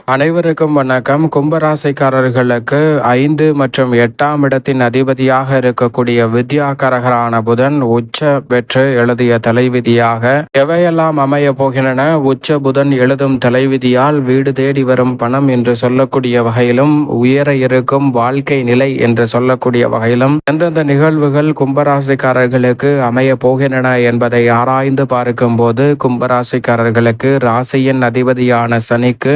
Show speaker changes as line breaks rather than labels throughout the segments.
அனைவருக்கும் வணக்கம். கும்பராசிக்காரர்களுக்கு 5 மற்றும் 8ஆம் இடத்தின் அதிபதியாக இருக்கக்கூடிய வித்யாகாரகரான புதன் உச்ச பெற்று எழுதிய தலைவிதியாக எவையெல்லாம் அமைய போகின்றன. உச்ச புதன் எழுதும் தலைவிதியால் வீடு தேடி வரும் பணம் என்று சொல்லக்கூடிய வகையிலும், உயர இருக்கும் வாழ்க்கை நிலை என்று சொல்லக்கூடிய வகையிலும் எந்தெந்த நிகழ்வுகள் கும்பராசிக்காரர்களுக்கு அமைய போகின்றன என்பதை ஆராய்ந்து பார்க்கும் போது, கும்பராசிக்காரர்களுக்கு ராசியின் அதிபதியான சனிக்கு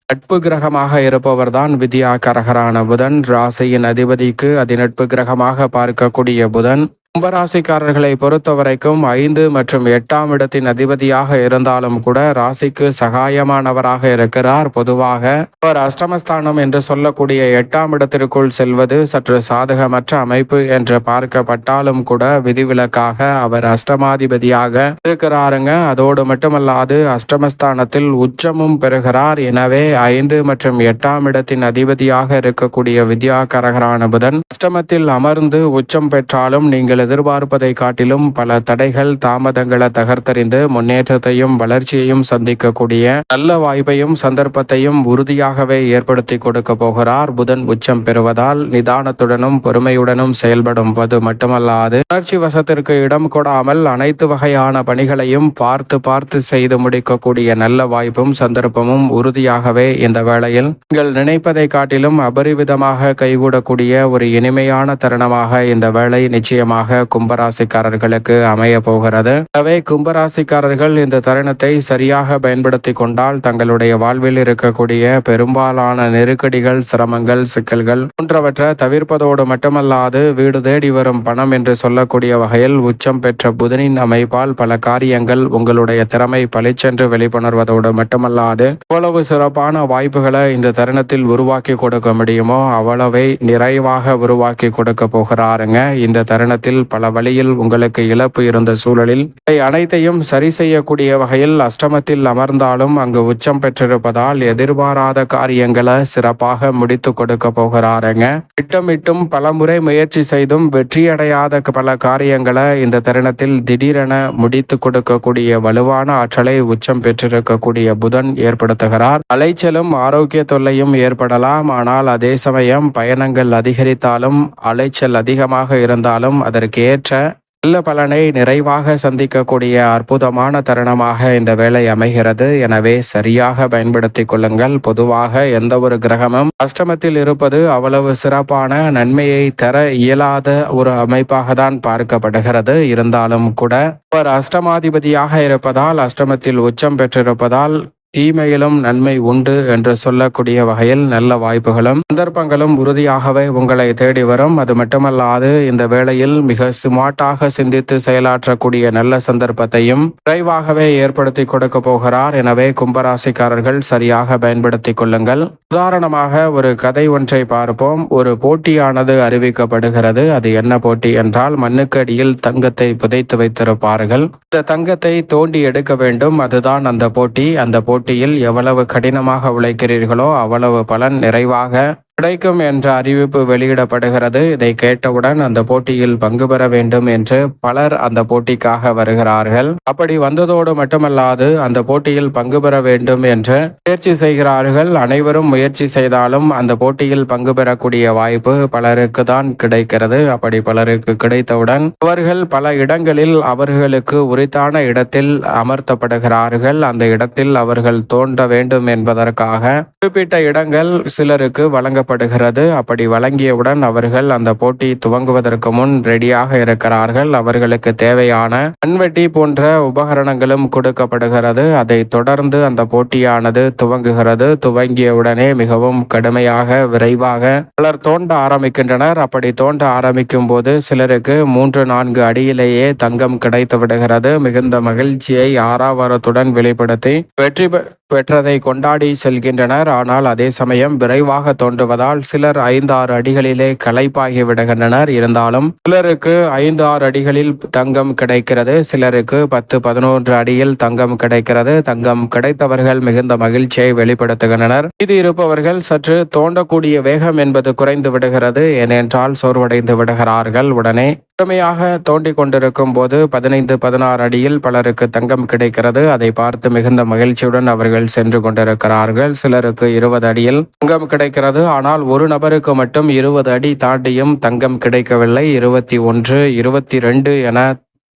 நட்பு கிரகமாக இருப்பவர்தான் வித்யாகாரகரான புதன். ராசியின் அதிபதிக்கு அதிநட்பு கிரகமாக பார்க்கக்கூடிய புதன் கும்பராசிக்காரர்களை பொறுத்த வரைக்கும் 5 மற்றும் 8ஆம் இடத்தின் அதிபதியாக இருந்தாலும் கூட ராசிக்கு சகாயமானவராக இருக்கிறார். பொதுவாக அவர் அஷ்டமஸ்தானம் என்று சொல்லக்கூடிய 8ஆம் இடத்திற்குள் செல்வது சற்று சாதகமற்ற அமைப்பு என்று பார்க்கப்பட்டாலும் கூட விதிவிலக்காக அவர் அஷ்டமாதிபதியாக இருக்கிறாருங்க. அதோடு மட்டுமல்லாது அஷ்டமஸ்தானத்தில் உச்சமும் பெறுகிறார். எனவே 5 மற்றும் 8ஆம் இடத்தின் அதிபதியாக இருக்கக்கூடிய வித்யாகாரகரான புதன் அஷ்டமத்தில் அமர்ந்து உச்சம் பெற்றாலும் நீங்கள் எதிர்பார்ப்பதை காட்டிலும் பல தடைகள் தாமதங்களை தகர்த்தறிந்து முன்னேற்றத்தையும் வளர்ச்சியையும் சந்திக்கக்கூடிய நல்ல வாய்ப்பையும் சந்தர்ப்பத்தையும் உறுதியாகவே ஏற்படுத்தி கொடுக்க போகிறார். புதன் உச்சம் பெறுவதால் நிதானத்துடனும் பொறுமையுடனும் செயல்படுவது மட்டுமல்லாது உணர்ச்சி வசத்திற்கு இடம் கொடாமல் அனைத்து வகையான பணிகளையும் பார்த்து செய்து முடிக்கக்கூடிய நல்ல வாய்ப்பும் சந்தர்ப்பமும் உறுதியாகவே இந்த வேளையில் நீங்கள் நினைப்பதை காட்டிலும் அபரிவிதமாக கைகூடக்கூடிய ஒரு இனிமையான தருணமாக இந்த வேளை நிச்சயமாக கும்பராசிக்காரர்களுக்கு அமைய போகிறது. எனவே கும்பராசிக்காரர்கள் இந்த தருணத்தை சரியாக பயன்படுத்தி கொண்டால் தங்களுடைய வாழ்வில் இருக்கக்கூடிய பெரும்பாலான நெருக்கடிகள், சிரமங்கள், சிக்கல்கள் போன்றவற்றை தவிர்ப்பதோடு மட்டுமல்லாது வீடு தேடி வரும் பணம் என்று சொல்லக்கூடிய வகையில் உச்சம் பெற்ற புதனின் அமைப்பால் பல காரியங்கள் உங்களுடைய திறமை பளிச்சென்று வெளிக்கொணர்வதோடு மட்டுமல்லாது எவ்வளவு சிறப்பான வாய்ப்புகளை இந்த தருணத்தில் உருவாக்கி கொடுக்க முடியுமோ அவ்வளவை நிறைவாக உருவாக்கி கொடுக்க போகிறாருங்க. இந்த தருணத்தில் பல வழியில் உங்களுக்கு இழப்பு இருந்த சூழலில் அனைத்தையும் சரி செய்யக்கூடிய வகையில் அஷ்டமத்தில் அமர்ந்தாலும் அங்கு உச்சம் பெற்றிருப்பதால் எதிர்பாராத காரியங்களை சிறப்பாக முடித்து கொடுக்க போகிறாருங்க. திட்டமிட்டும் பல முறை முயற்சி செய்தும் வெற்றியடையாத பல காரியங்களை இந்த தருணத்தில் திடீரென முடித்து கொடுக்கக்கூடிய வலுவான ஆற்றலை உச்சம் பெற்றிருக்கக்கூடிய புதன் ஏற்படுத்துகிறார். அலைச்சலும் ஆரோக்கிய தொல்லையும் ஏற்படலாம். ஆனால் அதே சமயம் பயணங்கள் அதிகரித்தாலும் அலைச்சல் அதிகமாக இருந்தாலும் அதற்கு ஏற்ற நல்ல பலனை நிறைவாக சந்திக்கக்கூடிய அற்புதமான தருணமாக இந்த வேலை அமைகிறது. எனவே சரியாக பயன்படுத்தி கொள்ளுங்கள். பொதுவாக எந்த ஒரு கிரகமும் அஷ்டமத்தில் இருப்பது அவ்வளவு சிறப்பான நன்மையை தர இயலாத ஒரு அமைப்பாக தான் பார்க்கப்படுகிறது. இருந்தாலும் கூட அவர் அஷ்டமாதிபதியாக இருப்பதால், அஷ்டமத்தில் உச்சம் பெற்றிருப்பதால் தீமையிலும் நன்மை உண்டு என்று சொல்லக்கூடிய வகையில் நல்ல வாய்ப்புகளும் சந்தர்ப்பங்களும் உறுதியாகவே உங்களை தேடி வரும். அது மட்டுமல்லாது இந்த வேளையில் மிக ஸ்மார்ட்டாக சிந்தித்து செயலாற்றக்கூடிய நல்ல சந்தர்ப்பத்தையும் விரைவாகவே ஏற்படுத்தி கொடுக்க போகிறார். எனவே கும்பராசிக்காரர்கள் சரியாக பயன்படுத்தி கொள்ளுங்கள். உதாரணமாக ஒரு கதை ஒன்றை பார்ப்போம். ஒரு போட்டியானது அறிவிக்கப்படுகிறது. அது என்ன போட்டி என்றால், மண்ணுக்கு அடியில் தங்கத்தை புதைத்து வைத்திருப்பார்கள். இந்த தங்கத்தை தோண்டி எடுக்க வேண்டும். அதுதான் அந்த போட்டி. அந்த போட்டியில் எவ்வளவு கடினமாக உழைக்கிறீர்களோ அவ்வளவு பலன் நிறைவாக கிடைக்கும் என்ற அறிவிப்பு வெளியிடப்படுகிறது. இதை கேட்டவுடன் அந்த போட்டியில் பங்கு பெற வேண்டும் என்று பலர் அந்த போட்டிக்காக வருகிறார்கள். அப்படி வந்ததோடு மட்டுமல்லாது அந்த போட்டியில் பங்கு பெற வேண்டும் என்று முயற்சி செய்கிறார்கள். அனைவரும் முயற்சி செய்தாலும் அந்த போட்டியில் பங்கு பெறக்கூடிய வாய்ப்பு பலருக்கு தான் கிடைக்கிறது. அப்படி பலருக்கு கிடைத்தவுடன் அவர்கள் பல இடங்களில் அவர்களுக்கு உரித்தான இடத்தில் அமர்த்தப்படுகிறார்கள். அந்த இடத்தில் அவர்கள் தோன்ற வேண்டும் என்பதற்காக குறிப்பிட்ட இடங்கள் சிலருக்கு வழங்க அப்படி வழங்கியவுடன் அவர்கள் அந்த போட்டி துவங்குவதற்கு முன் ரெடியாக இருக்கிறார்கள். அவர்களுக்கு தேவையான மண்வெட்டி போன்ற உபகரணங்களும் கொடுக்கப்படுகிறது. அதை தொடர்ந்து அந்த போட்டியானது துவங்குகிறது. துவங்கியவுடனே மிகவும் கடுமையாக விரைவாக பலர் தோண்ட ஆரம்பிக்கின்றனர். அப்படி தோண்ட ஆரம்பிக்கும் போது சிலருக்கு 3-4 அடியிலேயே தங்கம் கிடைத்து விடுகிறது. மிகுந்த மகிழ்ச்சியை ஆரவாரத்துடன் வெளிப்படுத்தி வெற்றி பெற்றதை கொண்டாடி செல்கின்றனர். ஆனால் அதே சமயம் விரைவாக தோன்றுவதால் சிலர் 5-6 அடிகளிலே களைப்பாகி விடுகின்றனர். இருந்தாலும் சிலருக்கு 5-6 அடிகளில் தங்கம் கிடைக்கிறது. சிலருக்கு 10-11 அடியில் தங்கம் கிடைக்கிறது. தங்கம் கிடைத்தவர்கள் மிகுந்த மகிழ்ச்சியை வெளிப்படுத்துகின்றனர். இது இருப்பவர்கள் சற்று தோண்டக்கூடிய வேகம் என்பது குறைந்து விடுகிறது. ஏனென்றால் சோர்வடைந்து விடுகிறார்கள். உடனே திறமையாக தோண்டிக் கொண்டிருக்கும் போது 15-16 அடியில் பலருக்கு தங்கம் கிடைக்கிறது. அதை பார்த்து மிகுந்த மகிழ்ச்சியுடன் அவர்கள் அவர்கள் சென்று கொண்டிருக்கிறார்கள். சிலருக்கு 20 அடியில் தங்கம் கிடைக்கிறது. ஆனால் ஒரு நபருக்கு மட்டும் 20 அடி தாண்டியும் தங்கம் கிடைக்கவில்லை. 21, 22 என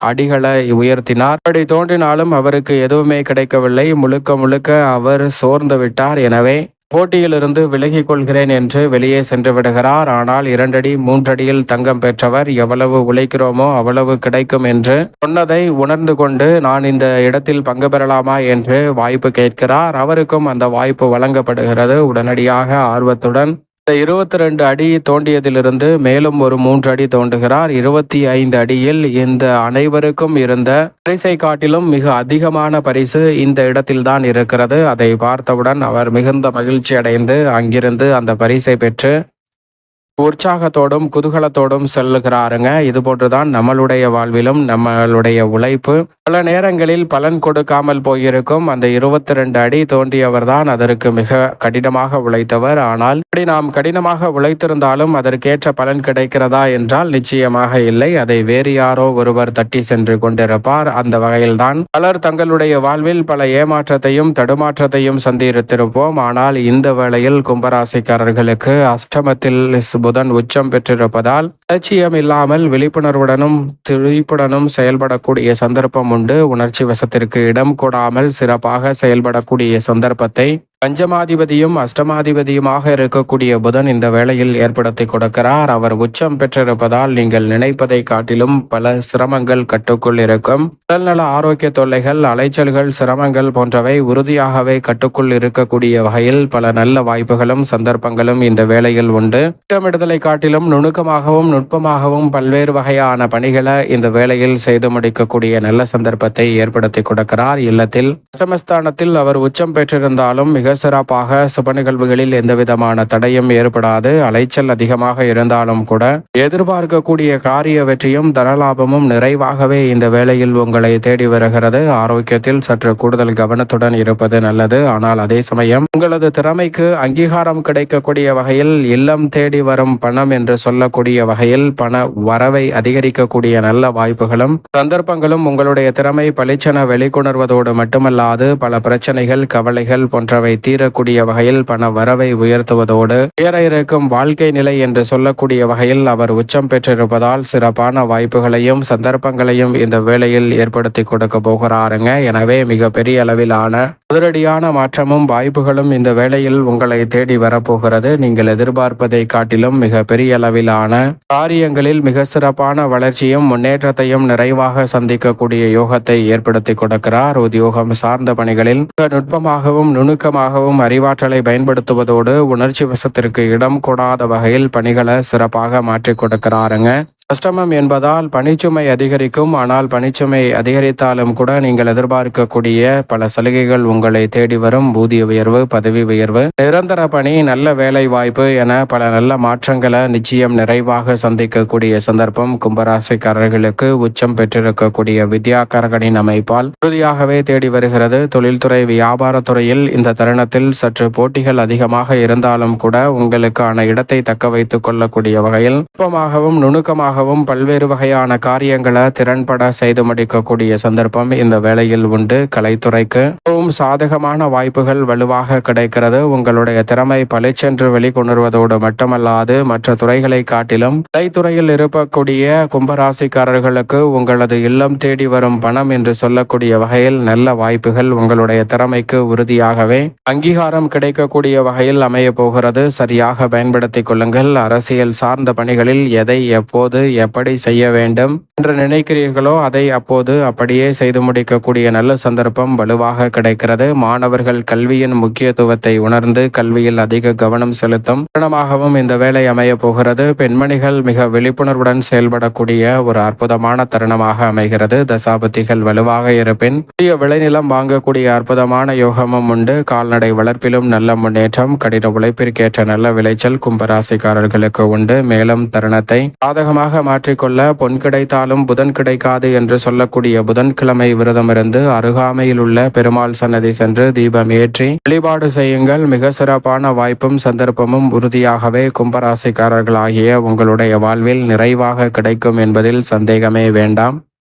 அடிகளை உயர்த்தினார். அப்படி தோன்றினாலும் அவருக்கு எதுவுமே கிடைக்கவில்லை. முழுக்க முழுக்க அவர் சோர்ந்து விட்டார். எனவே போட்டியிலிருந்து விலகிக் கொள்கிறேன் என்று வெளியே சென்று விடுகிறார். ஆனால் 2 அடி 3 அடியில் தங்கம் பெற்றவர் எவ்வளவு உழைக்கிறோமோ அவ்வளவு கிடைக்கும் என்று சொன்னதை உணர்ந்து கொண்டு நான் இந்த இடத்தில் பங்கு பெறலாமா என்று வாய்ப்பு கேட்கிறார். அவருக்கும் அந்த வாய்ப்பு வழங்கப்படுகிறது. உடனடியாக ஆர்வத்துடன் இந்த 22 அடி தோண்டியதிலிருந்து மேலும் ஒரு 3 அடி தோண்டுகிறார். 25 அடியில் இந்த அனைவருக்கும் இருந்த பரிசை காட்டிலும் மிக அதிகமான பரிசு இந்த இடத்தில்தான் இருக்கிறது. அதை பார்த்தவுடன் அவர் மிகுந்த மகிழ்ச்சி அடைந்து அங்கிருந்து அந்த பரிசை பெற்று உற்சாகத்தோடும் குதூகலத்தோடும் செல்லுகிறாருங்க. இது போன்றுதான் நம்மளுடைய வாழ்விலும் நம்மளுடைய உழைப்பு பல நேரங்களில் பலன் கொடுக்காமல் போயிருக்கும். அந்த 22 அடி தோண்டியவர் தான் அதற்கு மிக கடினமாக உழைத்தவர். ஆனால் இப்படி நாம் கடினமாக உழைத்திருந்தாலும் அதற்கேற்ற பலன் கிடைக்கிறதா என்றால் நிச்சயமாக இல்லை. அதை வேறு யாரோ ஒருவர் தட்டி சென்று கொண்டிருப்பார். அந்த வகையில்தான் பலர் தங்களுடைய வாழ்வில் பல ஏமாற்றத்தையும் தடுமாற்றத்தையும் சந்தித்திருப்போம். ஆனால் இந்த வேளையில் கும்பராசிக்காரர்களுக்கு அஷ்டமத்தில் புதன் உச்சம் பெற்றிருப்பதால் லட்சியம் இல்லாமல் விழிப்புணர்வுடனும் துடிப்புடனும் செயல்படக்கூடிய சந்தர்ப்பம் உண்டு. உணர்ச்சி வசத்திற்கு இடம் கொடாமல் சிறப்பாக செயல்படக்கூடிய சந்தர்ப்பத்தை பஞ்சமாதிபதியும் அஷ்டமாதிபதியுமாக இருக்கக்கூடிய புதன் இந்த வேளையில் ஏற்படுத்தி கொடுக்கிறார். அவர் உச்சம் பெற்றிருப்பதால் நீங்கள் நினைப்பதை காட்டிலும் பல சிரமங்கள் கட்டுக்குள் இருக்கும். உடல்நல ஆரோக்கிய தொல்லைகள், அலைச்சல்கள், சிரமங்கள் போன்றவை உறுதியாகவே கட்டுக்குள் இருக்கக்கூடிய வகையில் பல நல்ல வாய்ப்புகளும் சந்தர்ப்பங்களும் இந்த வேளையில் உண்டு. திட்டமிடுதலை காட்டிலும் நுணுக்கமாகவும் நுட்பமாகவும் பல்வேறு வகையான பணிகளை இந்த வேளையில் செய்து முடிக்கக்கூடிய நல்ல சந்தர்ப்பத்தை ஏற்படுத்தி கொடுக்கிறார். இல்லத்தில் அஷ்டமஸ்தானத்தில் அவர் உச்சம் பெற்றிருந்தாலும் மிக சிறப்பாக சுப நிகழ்வுகளில் எந்தவிதமான தடையும் ஏற்படாது. அலைச்சல் அதிகமாக இருந்தாலும் கூட எதிர்பார்க்கக்கூடிய காரிய வெற்றியும் தனலாபமும் நிறைவாகவே இந்த வேளையில் உங்களை தேடி வருகிறது. ஆரோக்கியத்தில் சற்று கூடுதல் கவனத்துடன் இருப்பது நல்லது. ஆனால் அதே சமயம் உங்களது திறமைக்கு அங்கீகாரம் கிடைக்கக்கூடிய வகையில் இல்லம் தேடி வரும் பணம் என்று சொல்லக்கூடிய வகையில் பண வரவை அதிகரிக்கக்கூடிய நல்ல வாய்ப்புகளும் சந்தர்ப்பங்களும் உங்களுடைய திறமை பளிச்சென வெளிக்கொணர்வதோடு மட்டுமல்லாது பல பிரச்சனைகள் கவலைகள் போன்றவை தீரக்கூடிய வகையில் பண வரவை உயர்த்துவதோடு ஏற இருக்கும் வாழ்க்கை நிலை என்று சொல்லக்கூடிய வகையில் அவர் உச்சம் பெற்றிருப்பதால் சிறப்பான வாய்ப்புகளையும் சந்தர்ப்பங்களையும் இந்த வேளையில் ஏற்படுத்தி கொடுக்க போகிறாருங்க. எனவே மிக பெரிய அளவிலான அதிரடியான மாற்றமும் வாய்ப்புகளும் இந்த வேளையில் உங்களை தேடி வரப்போகிறது. நீங்கள் எதிர்பார்ப்பதை காட்டிலும் மிக பெரிய அளவிலான காரியங்களில் மிக சிறப்பான வளர்ச்சியும் முன்னேற்றத்தையும் நிறைவாக சந்திக்கக்கூடிய யோகத்தை ஏற்படுத்தி கொடுக்கிறார். உத்தியோகம் சார்ந்த பணிகளில் நுட்பமாகவும் நுணுக்கமாகவும் அறிவாற்றலை பயன்படுத்துவதோடு உணர்ச்சி வசத்திற்கு இடம் கொடாத வகையில் பணிகளை சிறப்பாக மாற்றிக் கொடுக்கிறாருங்க. அஷ்டமம் என்பதால் பணிச்சுமை அதிகரிக்கும். ஆனால் பணிச்சுமை அதிகரித்தாலும் கூட நீங்கள் எதிர்பார்க்கக்கூடிய பல சலுகைகள் உங்களை தேடி வரும். ஊதிய உயர்வு, பதவி உயர்வு, நிரந்தர பணி, நல்ல வேலை வாய்ப்பு என பல நல்ல மாற்றங்களை நிச்சயம் நிறைவாக சந்திக்கக்கூடிய சந்தர்ப்பம் கும்பராசிக்காரர்களுக்கு உச்சம் பெற்றிருக்கக்கூடிய வித்யாகாரகனின் அமைப்பால் உறுதியாகவே தேடி வருகிறது. தொழில்துறை வியாபாரத்துறையில் இந்த தருணத்தில் சற்று போட்டிகள் அதிகமாக இருந்தாலும் கூட உங்களுக்கான இடத்தை தக்க வைத்துக் கொள்ளக்கூடிய வகையில் நுட்பமாகவும் நுணுக்கமாக பல்வேறு வகையான காரியங்களை திறன்பட செய்து முடிக்கக்கூடிய சந்தர்ப்பம் இந்த வேளையில் உண்டு. கலைத்துறைக்கு சாதகமான வாய்ப்புகள் வலுவாக கிடைக்கிறது. உங்களுடைய திறமை பளிச்சென்று வெளிக்கொணர்வதோடு மட்டுமல்லாது மற்ற துறைகளை காட்டிலும் கலைத்துறையில் இருக்கக்கூடிய கும்பராசிக்காரர்களுக்கு உங்களது இல்லம் தேடி வரும் பணம் என்று சொல்லக்கூடிய வகையில் நல்ல வாய்ப்புகள் உங்களுடைய திறமைக்கு உறுதியாகவே அங்கீகாரம் கிடைக்கக்கூடிய வகையில் அமைய போகிறது. சரியாக பயன்படுத்திக் கொள்ளுங்கள். அரசியல் சார்ந்த பணிகளில் எதை எப்போது எப்படி செய்ய வேண்டும் என்று நினைக்கிறீர்களோ அதை அப்போது அப்படியே செய்து முடிக்கக்கூடிய நல்ல சந்தர்ப்பம் வலுவாக கிடைக்கிறது. மாணவர்கள் கல்வியின் முக்கியத்துவத்தை உணர்ந்து கல்வியில் அதிக கவனம் செலுத்தும் தருணமாகவும் இந்த வேலை அமைய போகிறது. பெண்மணிகள் மிக விழிப்புணர்வுடன் செயல்படக்கூடிய ஒரு அற்புதமான தருணமாக அமைகிறது. தசாபதிகள் வலுவாக இருப்பின் புதிய விளைநிலம் வாங்கக்கூடிய அற்புதமான யோகமும் உண்டு. கால்நடை வளர்ப்பிலும் நல்ல முன்னேற்றம், கடின உழைப்பிற்கேற்ற நல்ல விளைச்சல் கும்பராசிக்காரர்களுக்கு உண்டு. மேலும் தருணத்தை சாதகமாக மாற்றிக்கொள்ள பொன் கிடைத்தாலும் புதன் கிடைக்காது என்று சொல்லக்கூடிய புதன்கிழமை விரதமிருந்து அருகாமையில் உள்ள பெருமாள் சன்னதி சென்று தீபம் ஏற்றி வழிபாடு செய்யுங்கள். மிக சிறப்பான வாய்ப்பும் சந்தர்ப்பமும் உறுதியாகவே கும்பராசிக்காரர்களாகிய உங்களுடைய வாழ்வில் நிறைவாக கிடைக்கும் என்பதில் சந்தேகமே வேண்டாம்.